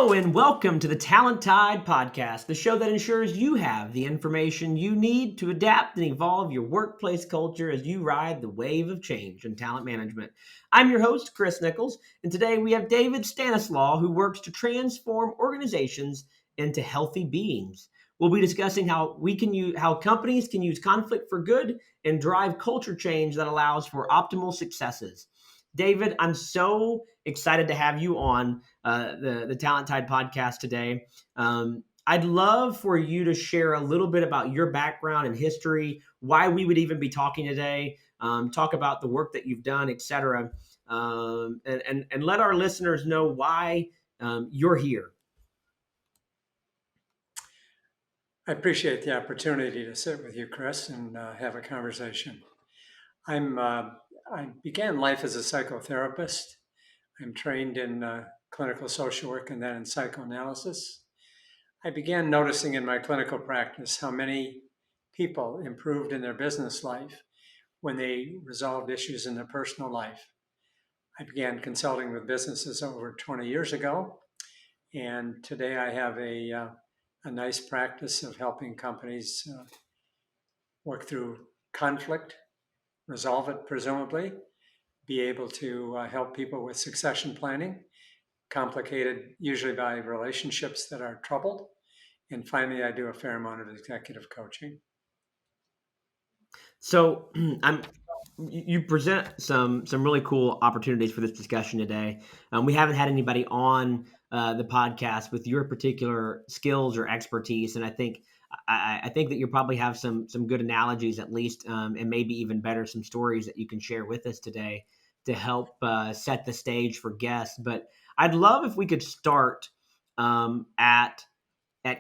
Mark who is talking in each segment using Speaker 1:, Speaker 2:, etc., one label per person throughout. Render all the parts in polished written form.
Speaker 1: Hello and welcome to the Talent Tide podcast, the show that ensures you have the information you need to adapt and evolve your workplace culture as you ride the wave of change in talent management. I'm your host, Chris Nichols, and today we have David Stanislaw, who works to transform organizations into healthy beings. We'll be discussing how companies can use conflict for good and drive culture change that allows for optimal successes. David, I'm so excited to have you on the Talent Tide podcast today. I'd love for you to share a little bit about your background and history, why we would even be talking today, talk about the work that you've done, et cetera, and let our listeners know why you're here.
Speaker 2: I appreciate the opportunity to sit with you, Chris, and have a conversation. I began life as a psychotherapist. I'm trained in clinical social work and then in psychoanalysis. I began noticing in my clinical practice how many people improved in their business life when they resolved issues in their personal life. I began consulting with businesses over 20 years ago, and today I have a nice practice of helping companies work through conflict, resolve it presumably, be able to help people with succession planning, complicated usually by relationships that are troubled. And finally, I do a fair amount of executive coaching.
Speaker 1: So you present some really cool opportunities for this discussion today. We haven't had anybody on the podcast with your particular skills or expertise, and I think that you probably have some good analogies at least, and maybe even better, some stories that you can share with us today to help set the stage for guests. But I'd love if we could start at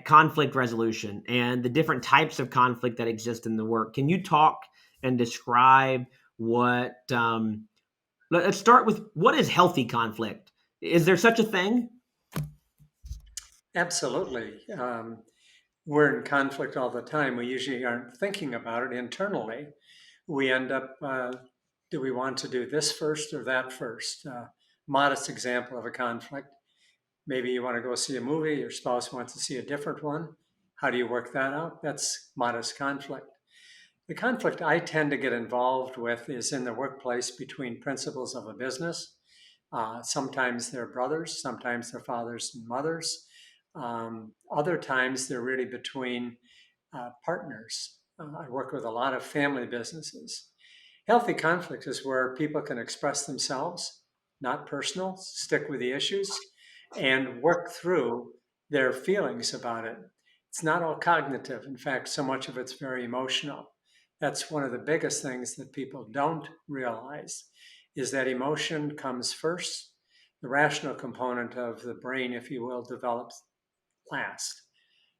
Speaker 1: conflict resolution and the different types of conflict that exist in the work. Can you talk and describe what? Let's start with what is healthy conflict. Is there such a thing?
Speaker 2: Absolutely. We're in conflict all the time. We usually aren't thinking about it internally. We end up, do we want to do this first or that first? Modest example of a conflict. Maybe you want to go see a movie, your spouse wants to see a different one. How do you work that out? That's modest conflict. The conflict I tend to get involved with is in the workplace between principals of a business. Sometimes they're brothers, sometimes they're fathers and mothers. Other times they're really between partners. I work with a lot of family businesses. Healthy conflict is where people can express themselves, not personal, stick with the issues, and work through their feelings about it. It's not all cognitive. In fact, so much of it's very emotional. That's one of the biggest things that people don't realize is that emotion comes first. The rational component of the brain, if you will, develops last.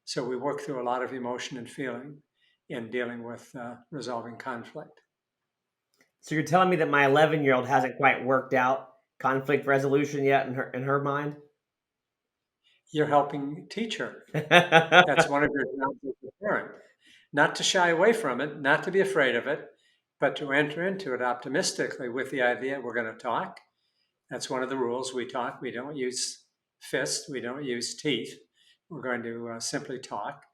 Speaker 2: So we work through a lot of emotion and feeling in dealing with resolving conflict.
Speaker 1: So you're telling me that my 11-year-old hasn't quite worked out conflict resolution yet in her mind?
Speaker 2: You're helping teach her. That's one of your jobs as a parent. Not to shy away from it, not to be afraid of it, but to enter into it optimistically with the idea we're going to talk. That's one of the rules. We talk. We don't use fists. We don't use teeth. We're going to simply talk,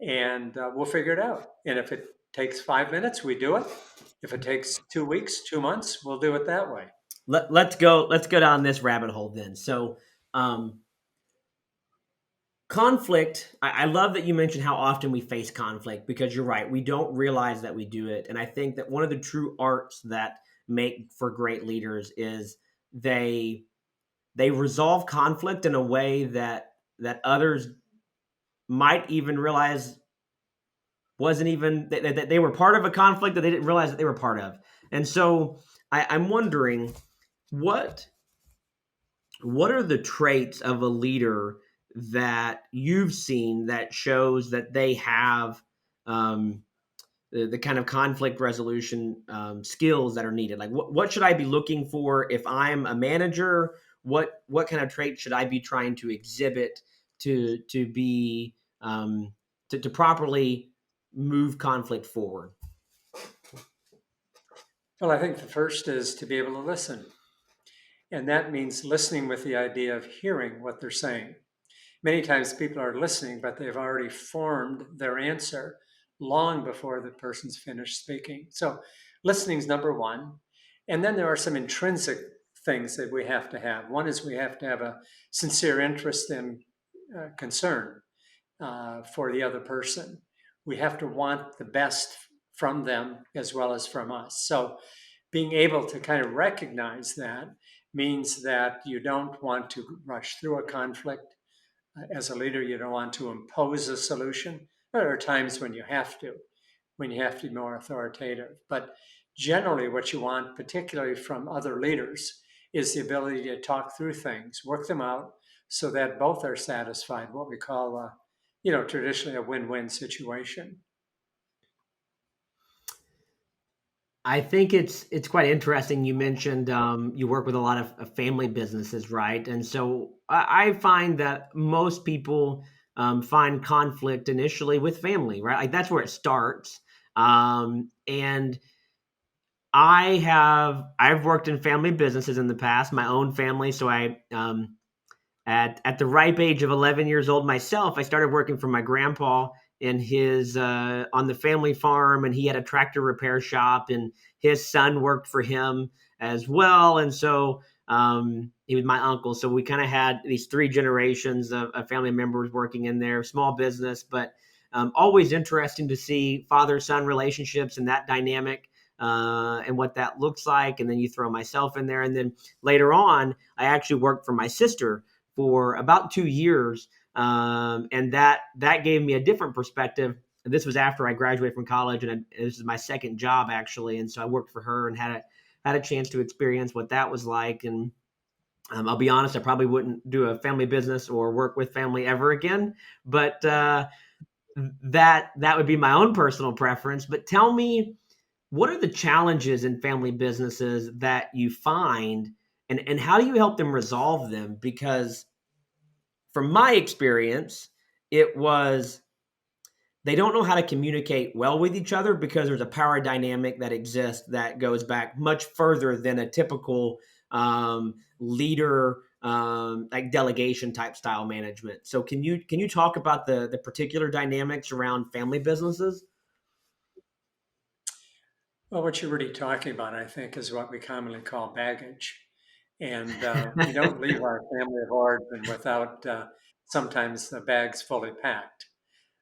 Speaker 2: and we'll figure it out. And if it takes 5 minutes, we do it. If it takes 2 weeks, 2 months, we'll do it that way.
Speaker 1: Let's go down this rabbit hole then. So conflict, I love that you mentioned how often we face conflict, because you're right, we don't realize that we do it. And I think that one of the true arts that make for great leaders is they resolve conflict in a way that others might even realize wasn't even that they were part of a conflict that they didn't realize that they were part of. And so I'm wondering what are the traits of a leader that you've seen that shows that they have the kind of conflict resolution skills that are needed? Like what should I be looking for if I'm a manager? What kind of traits should I be trying to exhibit to be to properly move conflict forward?
Speaker 2: Well, I think the first is to be able to listen. And that means listening with the idea of hearing what they're saying. Many times people are listening, but they've already formed their answer long before the person's finished speaking. So listening is number one. And then there are some intrinsic things that we have to have. One is we have to have a sincere interest and concern for the other person. We have to want the best from them as well as from us. So being able to kind of recognize that means that you don't want to rush through a conflict. As a leader, you don't want to impose a solution. There are times when you have to be more authoritative. But generally, what you want, particularly from other leaders, is the ability to talk through things, work them out, so that both are satisfied. What we call, traditionally a win-win situation.
Speaker 1: I think it's quite interesting. You mentioned you work with a lot of family businesses, right? And so I find that most people find conflict initially with family, right? Like that's where it starts. And I've worked in family businesses in the past, my own family. So at the ripe age of 11 years old myself, I started working for my grandpa in his on the family farm, and he had a tractor repair shop, and his son worked for him as well. And so he was my uncle. So we kind of had these three generations of family members working in there, small business, but always interesting to see father-son relationships and that dynamic. And what that looks like. And then you throw myself in there. And then later on, I actually worked for my sister for about 2 years, and that gave me a different perspective. This was after I graduated from college, and this is my second job actually, and so I worked for her and had a chance to experience what that was like. And I'll be honest, I probably wouldn't do a family business or work with family ever again, but that would be my own personal preference. But tell me, what are the challenges in family businesses that you find, and how do you help them resolve them? Because from my experience, it was they don't know how to communicate well with each other because there's a power dynamic that exists that goes back much further than a typical leader like delegation type style management. So can you talk about the particular dynamics around family businesses?
Speaker 2: Well, what you're really talking about, I think, is what we commonly call baggage. And we don't leave our family of origin without sometimes the bags fully packed.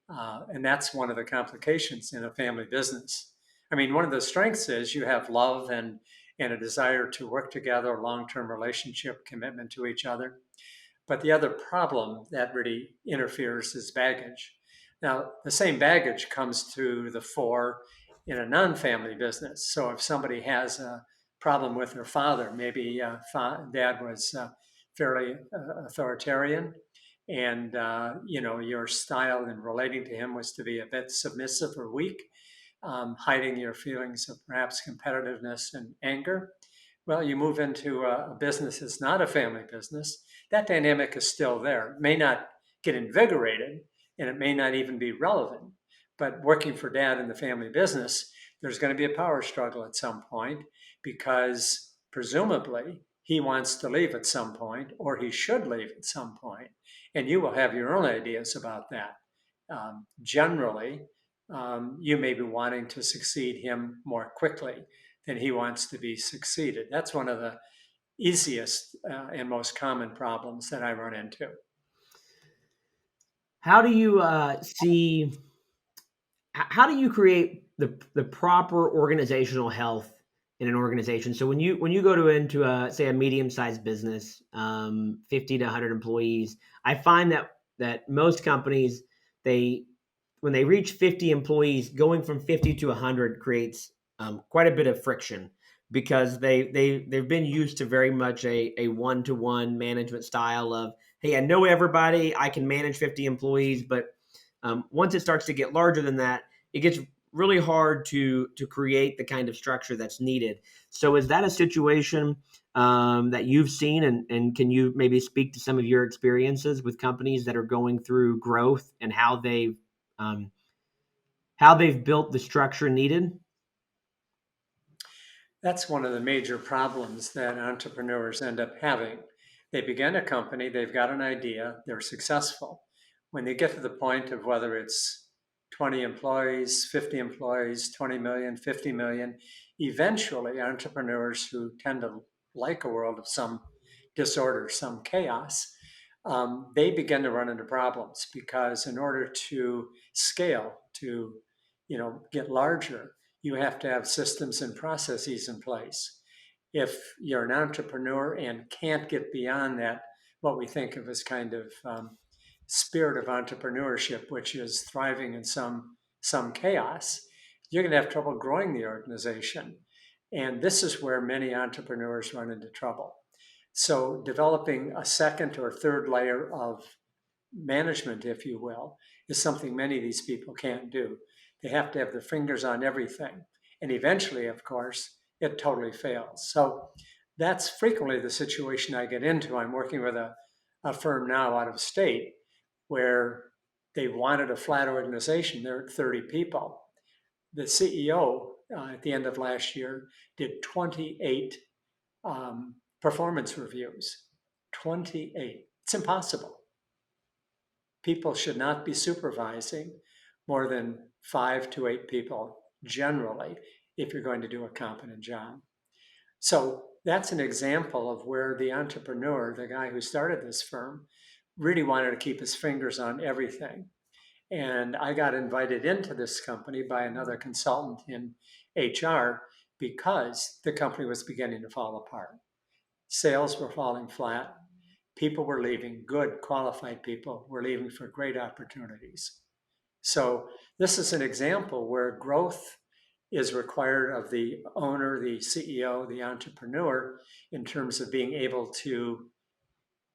Speaker 2: And that's one of the complications in a family business. I mean, one of the strengths is you have love and a desire to work together, long term relationship, commitment to each other. But the other problem that really interferes is baggage. Now, the same baggage comes to the fore in a non family business. So if somebody has a problem with their father, maybe dad was fairly authoritarian, and your style in relating to him was to be a bit submissive or weak, hiding your feelings of perhaps competitiveness and anger. Well, you move into a business that's not a family business. That dynamic is still there. It may not get invigorated, and it may not even be relevant. But working for dad in the family business, there's going to be a power struggle at some point because presumably he wants to leave at some point, or he should leave at some point, and you will have your own ideas about that. Generally, you may be wanting to succeed him more quickly than he wants to be succeeded. That's one of the easiest and most common problems that I run into.
Speaker 1: How do you see how do you create the proper organizational health in an organization? So when you go to into a say a medium sized business, 50 to 100 employees, I find that most companies, they when they reach 50 employees, going from 50 to 100 creates quite a bit of friction because they've been used to very much a one to one management style of, hey, I know everybody, I can manage 50 employees, but once it starts to get larger than that, it gets really hard to create the kind of structure that's needed. So is that a situation that you've seen, and can you maybe speak to some of your experiences with companies that are going through growth and um, how they've built the structure needed?
Speaker 2: That's one of the major problems that entrepreneurs end up having. They begin a company, they've got an idea, they're successful. When they get to the point of whether it's 20 employees, 50 employees, 20 million, 50 million, eventually entrepreneurs who tend to like a world of some disorder, some chaos, they begin to run into problems because in order to scale, to get larger, you have to have systems and processes in place. If you're an entrepreneur and can't get beyond that, what we think of as kind of spirit of entrepreneurship, which is thriving in some chaos, you're going to have trouble growing the organization. And this is where many entrepreneurs run into trouble. So developing a second or third layer of management, if you will, is something many of these people can't do. They have to have their fingers on everything. And eventually, of course, it totally fails. So that's frequently the situation I get into. I'm working with a firm now out of state where they wanted a flat organization. They're at 30 people. The CEO at the end of last year did 28 performance reviews. 28. It's impossible. People should not be supervising more than 5 to 8 people generally if you're going to do a competent job. So that's an example of where the entrepreneur, the guy who started this firm, really wanted to keep his fingers on everything. And I got invited into this company by another consultant in HR because the company was beginning to fall apart. Sales were falling flat. People were leaving, good, qualified people were leaving for great opportunities. So this is an example where growth is required of the owner, the CEO, the entrepreneur, in terms of being able to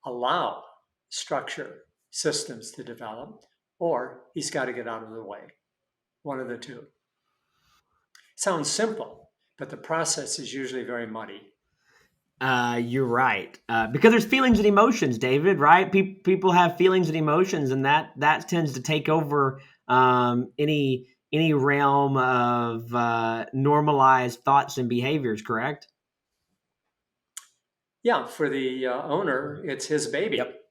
Speaker 2: allow structure, systems to develop, or he's got to get out of the way. One of the two. Sounds simple, but the process is usually very muddy.
Speaker 1: You're right. Because there's feelings and emotions, David, right? People have feelings and emotions, and that tends to take over any realm of normalized thoughts and behaviors, correct?
Speaker 2: Yeah, for the owner, it's his baby.
Speaker 1: Yep.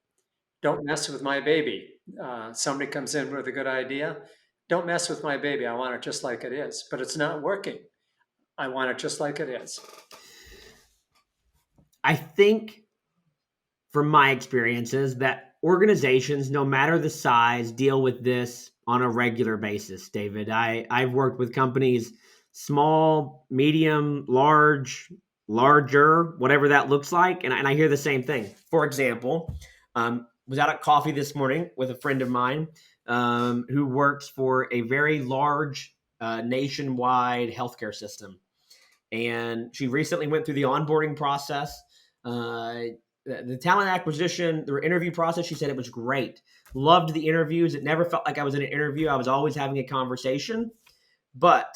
Speaker 2: Don't mess with my baby. Somebody comes in with a good idea. Don't mess with my baby. I want it just like it is, but it's not working. I want it just like it is.
Speaker 1: I think from my experiences that organizations, no matter the size, deal with this on a regular basis, David. I've worked with companies small, medium, large, larger, whatever that looks like. And I hear the same thing. For example, was out at coffee this morning with a friend of mine who works for a very large nationwide healthcare system. And she recently went through the onboarding process. The talent acquisition, the interview process, she said it was great. Loved the interviews. It never felt like I was in an interview. I was always having a conversation. But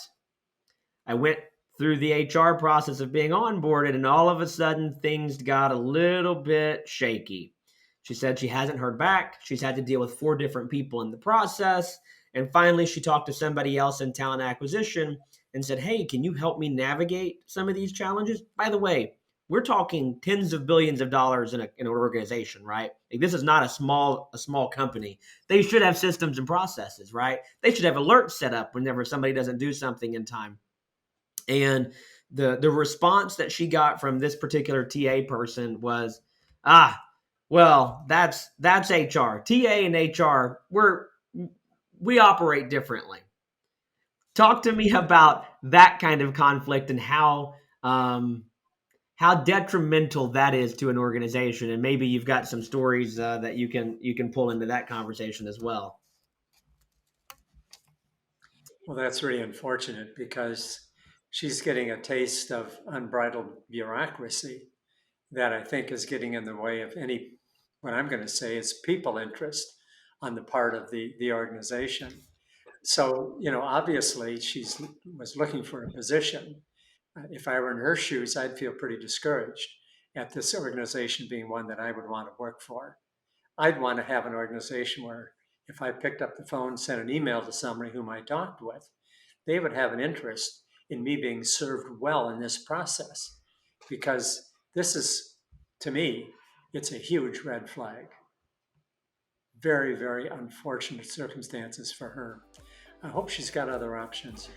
Speaker 1: I went through the HR process of being onboarded, and all of a sudden things got a little bit shaky. She said she hasn't heard back. She's had to deal with 4 different people in the process. And finally, she talked to somebody else in talent acquisition and said, "Hey, can you help me navigate some of these challenges?" By the way, we're talking tens of billions of dollars in an organization, right? Like, this is not a small company. They should have systems and processes, right? They should have alerts set up whenever somebody doesn't do something in time. And the response that she got from this particular TA person was, well, that's HR. TA and HR, we operate differently. Talk to me about that kind of conflict and how detrimental that is to an organization. And maybe you've got some stories that you can pull into that conversation as well.
Speaker 2: Well, that's really unfortunate because she's getting a taste of unbridled bureaucracy that I think is getting in the way of any, what I'm going to say is people interest on the part of the organization. So, obviously she's was looking for a position. If I were in her shoes, I'd feel pretty discouraged at this organization being one that I would want to work for. I'd want to have an organization where if I picked up the phone, sent an email to somebody whom I talked with, they would have an interest in me being served well in this process. Because this is, to me, it's a huge red flag. Very, very unfortunate circumstances for her. I hope she's got other options.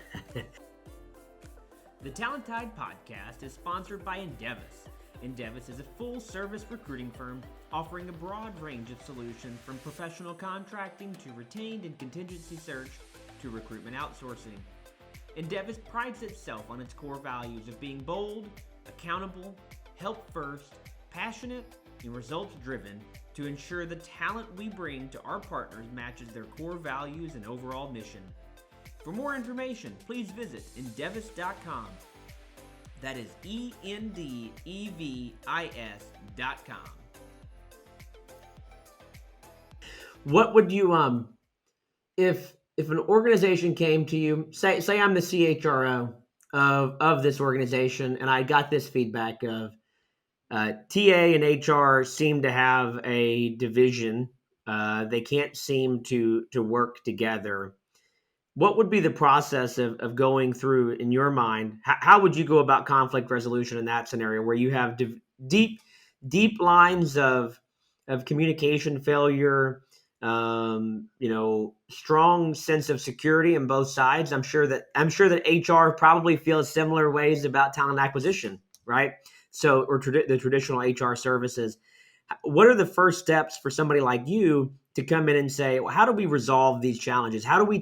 Speaker 1: The Talent Tide podcast is sponsored by Endevis. Endevis is a full-service recruiting firm offering a broad range of solutions from professional contracting to retained and contingency search to recruitment outsourcing. Endevis prides itself on its core values of being bold, accountable, help first, passionate, and results driven to ensure the talent we bring to our partners matches their core values and overall mission. For more information, please visit endevis.com. That is ENDEVIS.com. What would you if an organization came to you, say I'm the CHRO of this organization, and I got this feedback of TA and HR seem to have a division. They can't seem to work together. What would be the process of going through in your mind? How would you go about conflict resolution in that scenario where you have deep, deep lines of communication failure, strong sense of security in both sides? I'm sure that HR probably feels similar ways about talent acquisition, right? So, or the traditional HR services. What are the first steps for somebody like you to come in and say, well, how do we resolve these challenges? How do we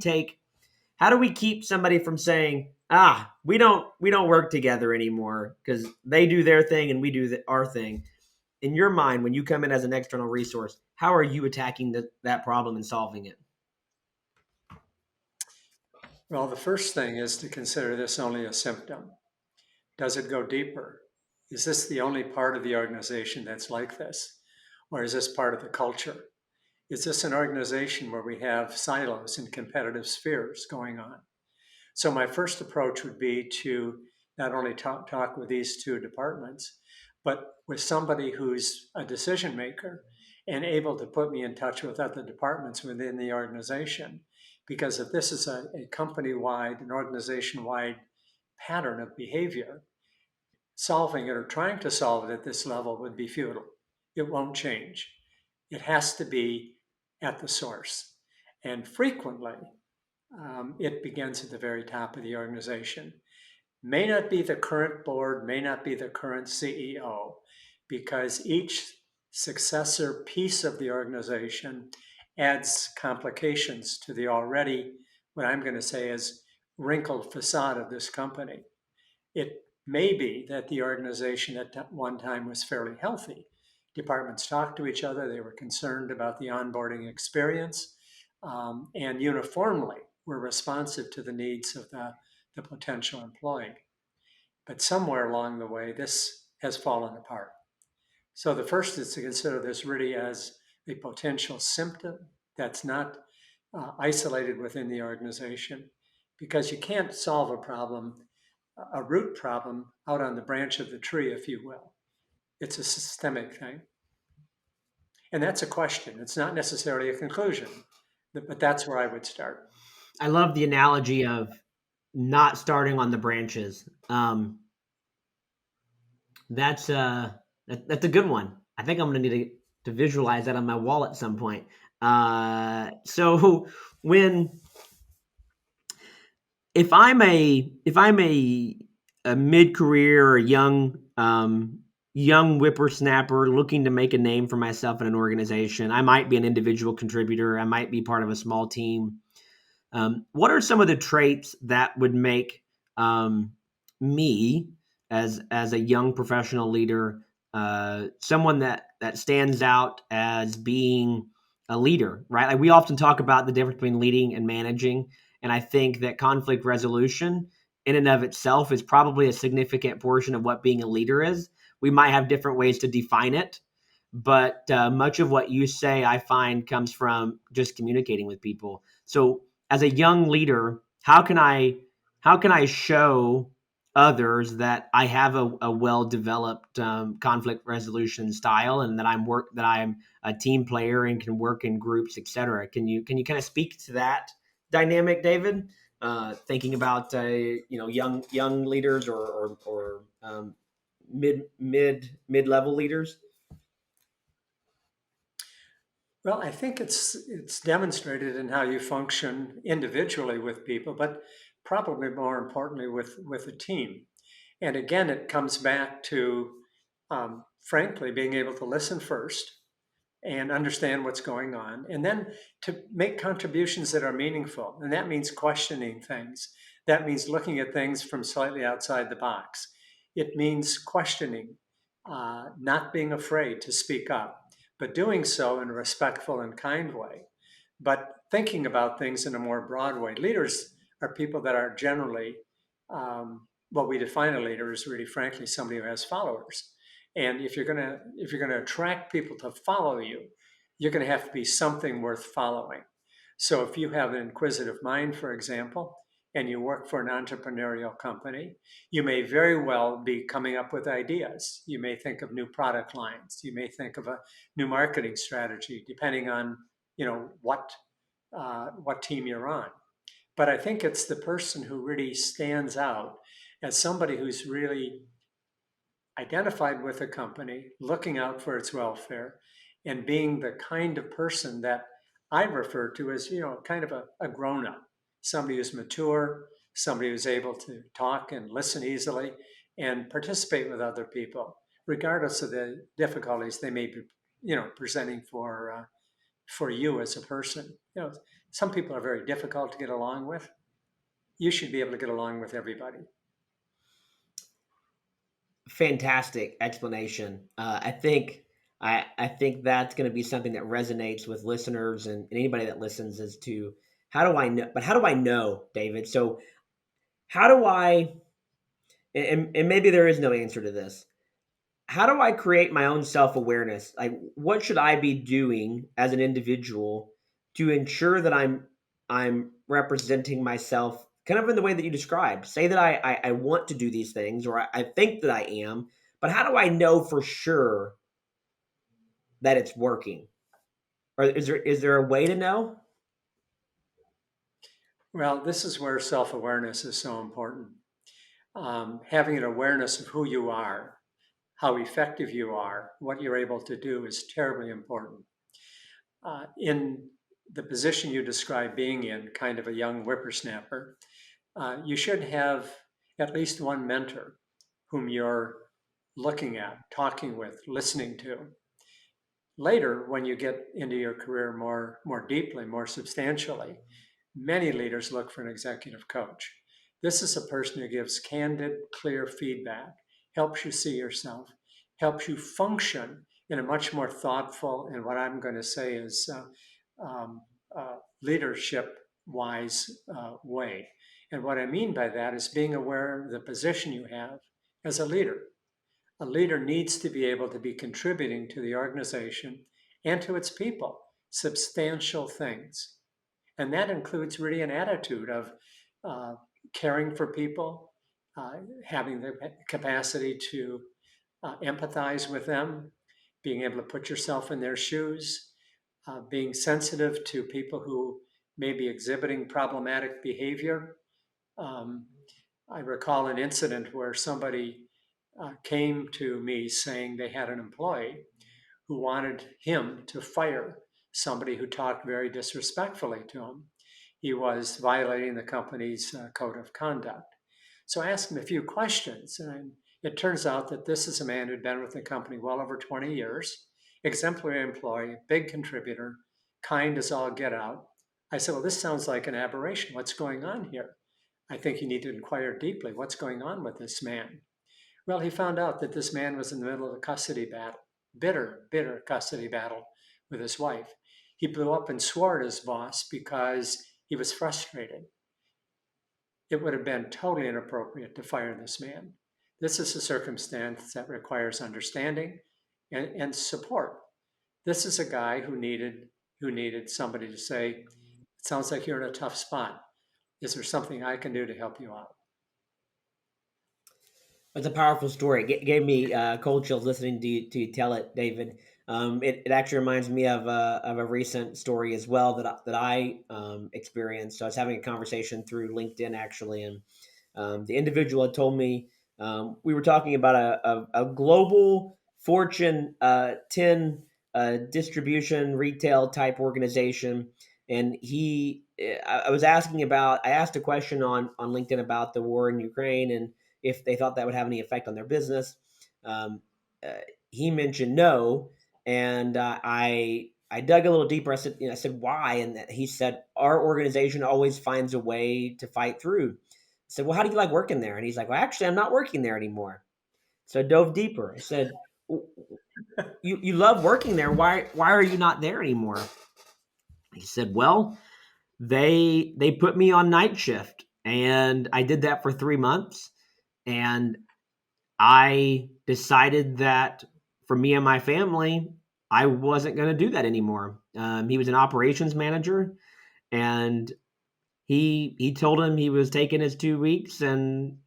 Speaker 1: keep somebody from saying, we don't work together anymore because they do their thing and we do our thing? In your mind, when you come in as an external resource, how are you attacking that problem and solving it?
Speaker 2: Well, the first thing is to consider this only a symptom. Does it go deeper? Is this the only part of the organization that's like this? Or is this part of the culture? Is this an organization where we have silos and competitive spheres going on? So my first approach would be to not only talk with these two departments, but with somebody who's a decision maker and able to put me in touch with other departments within the organization. Because if this is a company-wide, an organization-wide pattern of behavior, solving it or trying to solve it at this level would be futile. It won't change. It has to be at the source. And frequently, it begins at the very top of the organization. May not be the current board, may not be the current CEO, because each successor piece of the organization adds complications to the already, what I'm going to say is, wrinkled facade of this company. It may be that the organization at one time was fairly healthy. Departments talked to each other, they were concerned about the onboarding experience, and uniformly were responsive to the needs of the potential employee. But somewhere along the way, this has fallen apart. So the first is to consider this really as a potential symptom that's not isolated within the organization, because you can't solve a problem, a root problem, out on the branch of the tree, if you will. It's a systemic thing. And that's a question. It's not necessarily a conclusion, but that's where I would start.
Speaker 1: I love the analogy of not starting on the branches. That's a good one. I think I'm going to need to visualize that on my wall at some point. So when if I'm a mid career or young whippersnapper looking to make a name for myself in an organization, I might be an individual contributor. I might be part of a small team. What are some of the traits that would make me, as a young professional leader, someone that stands out as being a leader? Right? Like we often talk about the difference between leading and managing, and I think that conflict resolution, in and of itself, is probably a significant portion of what being a leader is. We might have different ways to define it, but much of what you say, I find, comes from just communicating with people. So as a young leader, how can I show others that I have a well developed conflict resolution style, and that I'm a team player and can work in groups, etc. Can you kind of speak to that dynamic, David? Thinking about young leaders or mid level leaders.
Speaker 2: Well, I think it's demonstrated in how you function individually with people, but probably more importantly with a team. And again, it comes back to, frankly, being able to listen first and understand what's going on, and then to make contributions that are meaningful. And that means questioning things. That means looking at things from slightly outside the box. It means questioning, not being afraid to speak up, but doing so in a respectful and kind way, but thinking about things in a more broad way. Leaders are people that are generally, what we define a leader is really, frankly, somebody who has followers. And if you're gonna attract people to follow you, you're going to have to be something worth following. So if you have an inquisitive mind, for example, and you work for an entrepreneurial company, you may very well be coming up with ideas. You may think of new product lines. You may think of a new marketing strategy, depending on what team you're on. But I think it's the person who really stands out as somebody who's really identified with a company, looking out for its welfare, and being the kind of person that I refer to as, kind of a grown up, somebody who's mature, somebody who's able to talk and listen easily and participate with other people, regardless of the difficulties they may be, presenting for you as a person. Some people are very difficult to get along with. You should be able to get along with everybody.
Speaker 1: Fantastic explanation. I think that's going to be something that resonates with listeners and anybody that listens as to how do I know? But how do I know, David? So how do I? And maybe there is no answer to this. How do I create my own self awareness? Like, what should I be doing as an individual to ensure that I'm representing myself kind of in the way that you described? Say that I want to do these things, or I think that I am, but how do I know for sure that it's working? Or is there a way to know?
Speaker 2: Well, this is where self awareness is so important. Having an awareness of who you are, how effective you are, what you're able to do is terribly important. In the position you describe being in, kind of a young whippersnapper, you should have at least one mentor whom you're looking at, talking with, listening to. Later, when you get into your career more deeply, more substantially, many leaders look for an executive coach. This is a person who gives candid, clear feedback, helps you see yourself, helps you function in a much more thoughtful and what I'm going to say is leadership wise way. And what I mean by that is being aware of the position you have as a leader. A leader needs to be able to be contributing to the organization and to its people substantial things. And that includes really an attitude of uh, caring for people, having the capacity to empathize with them, being able to put yourself in their shoes, being sensitive to people who may be exhibiting problematic behavior. Um, I recall an incident where somebody came to me saying they had an employee who wanted him to fire somebody who talked very disrespectfully to him. He was violating the company's code of conduct. So I asked him a few questions, and it turns out that this is a man who'd been with the company well over 20 years, exemplary employee, big contributor, kind as all get out. I said, well, this sounds like an aberration. What's going on here? I think you need to inquire deeply. What's going on with this man? Well, he found out that this man was in the middle of a custody battle, bitter custody battle with his wife. He blew up and swore at his boss because he was frustrated. It would have been totally inappropriate to fire this man. This is a circumstance that requires understanding and support. This is a guy who needed somebody to say, "It sounds like you're in a tough spot. Is there something I can do to help you out?"
Speaker 1: It's a powerful story. It gave me cold chills listening to you tell it, David. It actually reminds me of a recent story as well that I experienced. So I was having a conversation through LinkedIn actually, and the individual had told me we were talking about a global Fortune 10 a distribution retail type organization, and I was asking about. I asked a question on LinkedIn about the war in Ukraine and if they thought that would have any effect on their business. Um, uh, he mentioned no, and I dug a little deeper. I said why, and he said our organization always finds a way to fight through. I said, well, how do you like working there? And he's like, well, actually, I'm not working there anymore. So I dove deeper. I said, you love working there. Why are you not there anymore? He said, well, they put me on night shift, and I did that for 3 months, and I decided that for me and my family, I wasn't going to do that anymore. He was an operations manager, and he told him he was taking his 2 weeks and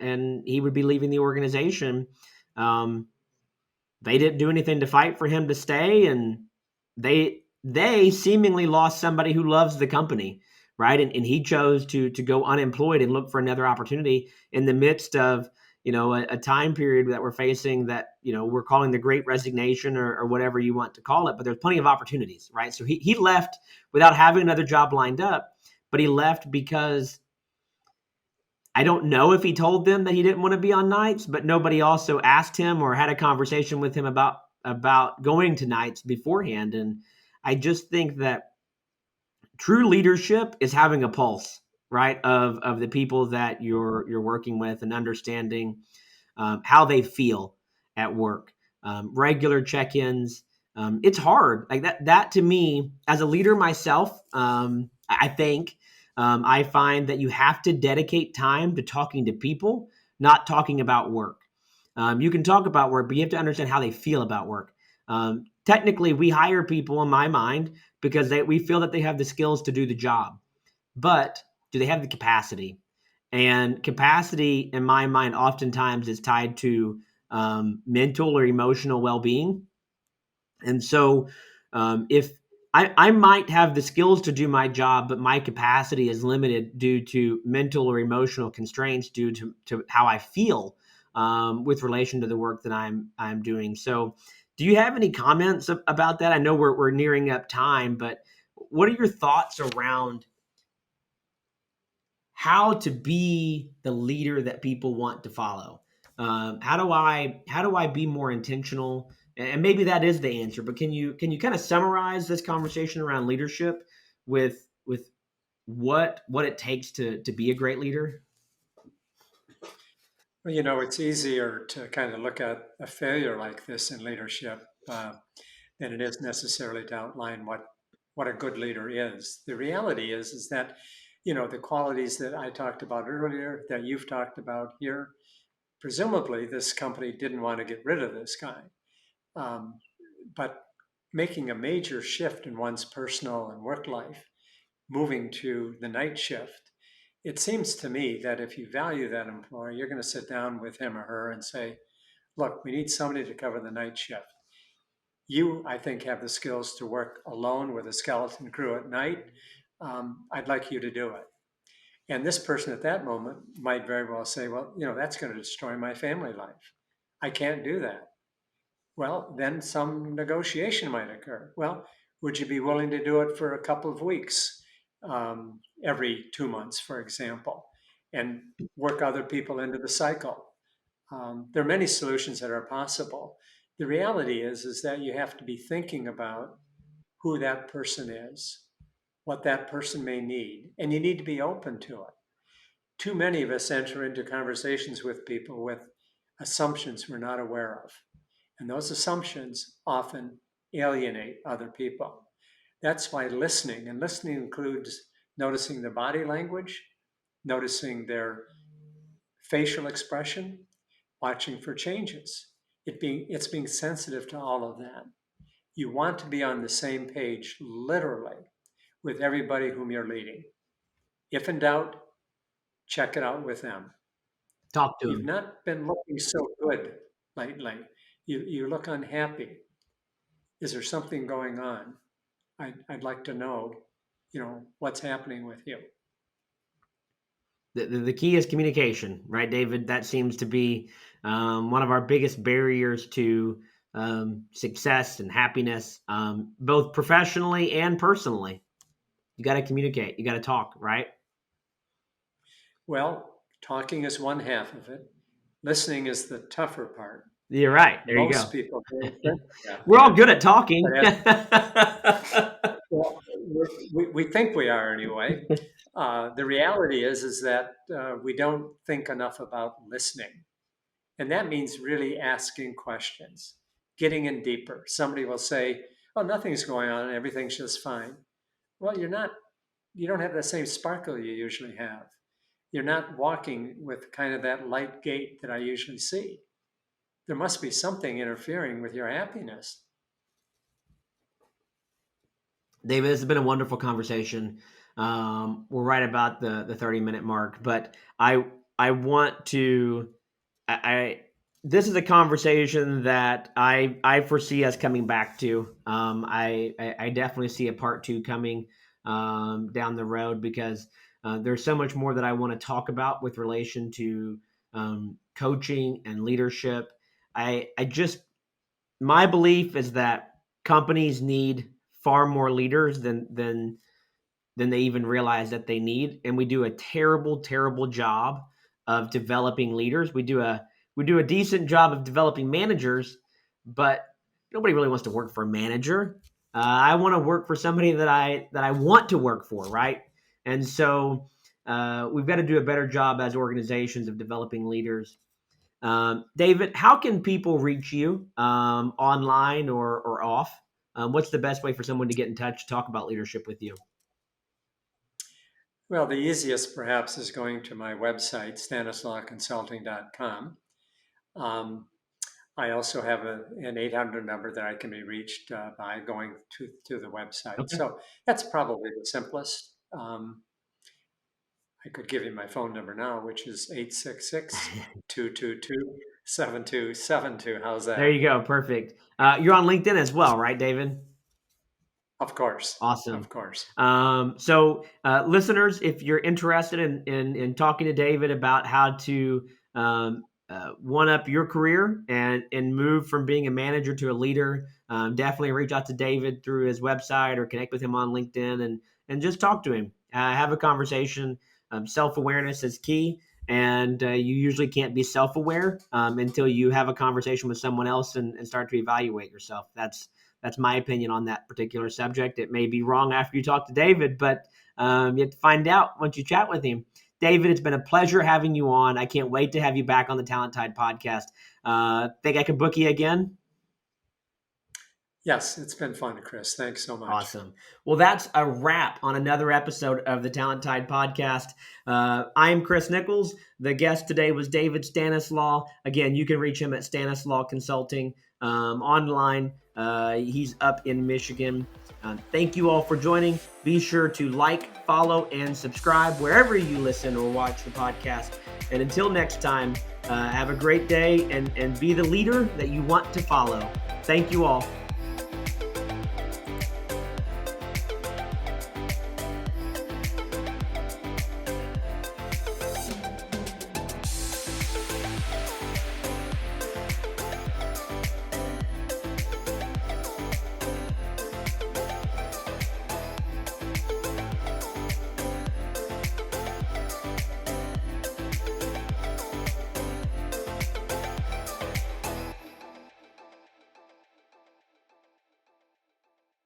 Speaker 1: he would be leaving the organization. Um, they didn't do anything to fight for him to stay, and they seemingly lost somebody who loves the company, right? And he chose to go unemployed and look for another opportunity in the midst of a time period that we're facing that we're calling the Great Resignation or whatever you want to call it. But there's plenty of opportunities, right? So he left without having another job lined up, but he left because I don't know if he told them that he didn't want to be on nights, but nobody also asked him or had a conversation with him about going to nights beforehand. And I just think that true leadership is having a pulse, right, of the people that you're working with and understanding how they feel at work. Regular check-ins. It's hard. Like that to me, as a leader myself, I think I find that you have to dedicate time to talking to people, not talking about work. You can talk about work, but you have to understand how they feel about work. Technically, we hire people, in my mind, because we feel that they have the skills to do the job. But do they have the capacity? And capacity, in my mind, oftentimes is tied to mental or emotional well-being. And so, if I might have the skills to do my job, but my capacity is limited due to mental or emotional constraints due to how I feel with relation to the work that I'm doing. So, do you have any comments about that? I know we're nearing up time, but what are your thoughts around how to be the leader that people want to follow? How do I be more intentional? And maybe that is the answer. But can you kind of summarize this conversation around leadership with what it takes to be a great leader?
Speaker 2: Well, it's easier to kind of look at a failure like this in leadership than it is necessarily to outline what a good leader is. The reality is that the qualities that I talked about earlier, that you've talked about here, presumably this company didn't want to get rid of this guy. Um, but making a major shift in one's personal and work life, moving to the night shift, it seems to me that if you value that employee, you're going to sit down with him or her and say, look, we need somebody to cover the night shift. You, I think, have the skills to work alone with a skeleton crew at night. I'd like you to do it. And this person at that moment might very well say, well, that's going to destroy my family life. I can't do that. Well, then some negotiation might occur. Well, would you be willing to do it for a couple of weeks, every 2 months, for example, and work other people into the cycle? There are many solutions that are possible. The reality is that you have to be thinking about who that person is, what that person may need, and you need to be open to it. Too many of us enter into conversations with people with assumptions we're not aware of. And those assumptions often alienate other people. That's why listening, and listening includes noticing their body language, noticing their facial expression, watching for changes. It's being sensitive to all of that. You want to be on the same page, literally, with everybody whom you're leading. If in doubt, check it out with them.
Speaker 1: Talk to
Speaker 2: You've
Speaker 1: him.
Speaker 2: not been looking so good lately. You look unhappy. Is there something going on? I'd like to know, what's happening with you.
Speaker 1: The key is communication, right, David? That seems to be one of our biggest barriers success and happiness, both professionally and personally. You got to communicate. You got to talk, right?
Speaker 2: Well, talking is one half of it. Listening is the tougher part.
Speaker 1: You're right. There you
Speaker 2: Most
Speaker 1: go.
Speaker 2: people don't think of that
Speaker 1: We're all
Speaker 2: way.
Speaker 1: good at talking.
Speaker 2: But well, we think we are anyway. The reality is that we don't think enough about listening. And that means really asking questions, getting in deeper. Somebody will say, oh, nothing's going on, everything's just fine. Well, you don't have the same sparkle you usually have. You're not walking with kind of that light gait that I usually see. There must be something interfering with your happiness.
Speaker 1: David, this has been a wonderful conversation. We're right about the 30-minute mark, but I want to I this is a conversation that I foresee us coming back to. I definitely see a part two coming down the road, because there's so much more that I want to talk about with relation to coaching and leadership. I just My belief is that companies need far more leaders than they even realize that they need, and we do a terrible job of developing leaders. We do a decent job of developing managers, but nobody really wants to work for a manager. I want to work for somebody that I want to work for, right? And so we've got to do a better job as organizations of developing leaders. David, how can people reach you online or off? What's the best way for someone to get in touch to talk about leadership with you?
Speaker 2: Well, the easiest perhaps is going to my website, stanislawconsulting.com. Um, I also have an 800 number that I can be reached by going to the website.
Speaker 1: Okay.
Speaker 2: So that's probably the simplest. I could give you my phone number now, which is 866-222-7272. How's
Speaker 1: There
Speaker 2: that?
Speaker 1: you go. Perfect. You're on LinkedIn as well, right, David?
Speaker 2: Of course.
Speaker 1: Awesome.
Speaker 2: Of course.
Speaker 1: Listeners, if you're interested in talking to David about how to one up your career and move from being a manager to a leader, definitely reach out to David through his website or connect with him on LinkedIn and just talk to him. Have a conversation. Self-awareness is key, and you usually can't be self-aware until you have a conversation with someone else and start to evaluate yourself. That's my opinion on that particular subject. It may be wrong after you talk to David, but you have to find out once you chat with him. David, it's been a pleasure having you on. I can't wait to have you back on the Talent Tide podcast. Think I can book you again?
Speaker 2: Yes, it's been fun, Chris. Thanks so much.
Speaker 1: Awesome. Well, that's a wrap on another episode of the Talent Tide podcast. I'm Chris Nichols. The guest today was David Stanislaw. Again, you can reach him at Stanislaw Consulting online. He's up in Michigan. Thank you all for joining. Be sure to like, follow, and subscribe wherever you listen or watch the podcast. And until next time, have a great day and be the leader that you want to follow. Thank you all.